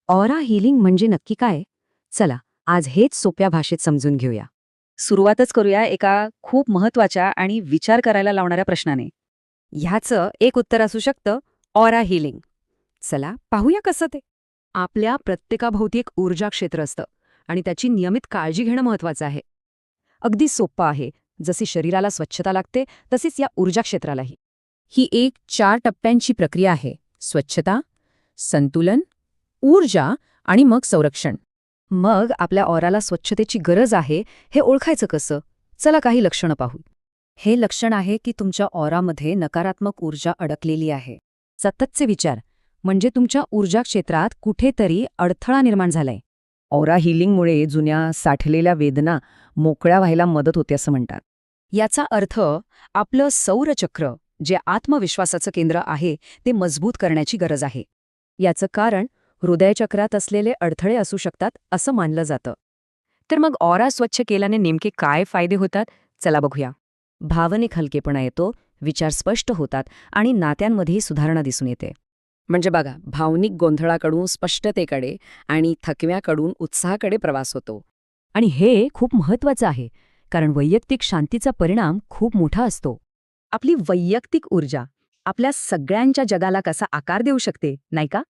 Aura healing म्हणजे नक्की काय? चला, आज हेच सोप्या भाषेत समजून घेऊया. सुरुवातच करूया एका खूप महत्वाच्या आणि विचार करायला लावणाऱ्या प्रश्नाने. ह्याचं एक उत्तर असू शकतं ऑरा हीलिंग. चला पाहूया कसं ते. आपल्या प्रत्येकाभोवती एक ऊर्जा क्षेत्र असतं आणि त्याची नियमित काळजी घेणं महत्वाचं आहे. अगदी सोपं आहे. जशी शरीराला स्वच्छता लागते तशीच या ऊर्जा क्षेत्रालाही. ही एक 4 टप्प्यांची प्रक्रिया आहे. स्वच्छता, संतुलन, ऊर्जा आणि मग संरक्षण. मग आपल्या ऑराला स्वच्छतेची गरज आहे हे ओळखायचं कसं? चला काही लक्षणं पाहू. हे लक्षण आहे की तुमच्या ऑरामध्ये नकारात्मक ऊर्जा अडकलेली आहे. सततचे विचार म्हणजे तुमच्या ऊर्जा क्षेत्रात कुठेतरी अडथळा निर्माण झालाय. ऑरा हिलिंगमुळे जुन्या साठलेल्या वेदना मोकळ्या व्हायला मदत होते असं म्हणतात. याचा अर्थ आपलं सौरचक्र, जे आत्मविश्वासाचं केंद्र आहे, ते मजबूत करण्याची गरज आहे. याचं कारण हृदयचक्रात असलेले अडथळे असू शकतात असं मानलं जातं. तर मग ऑरा स्वच्छ केल्याने नेमके काय फायदे होतात? चला बघूया. भावनिक हलकेपणा येतो, विचार स्पष्ट होतात आणि नात्यांमध्येही सुधारणा दिसून येते. म्हणजे बघा, भावनिक गोंधळाकडून स्पष्टतेकडे आणि थकव्याकडून उत्साहाकडे प्रवास होतो. आणि हे खूप महत्वाचं आहे, कारण वैयक्तिक शांतीचा परिणाम खूप मोठा असतो. आपली वैयक्तिक ऊर्जा आपल्या सगळ्यांच्या जगाला कसा आकार देऊ शकते, नाही का?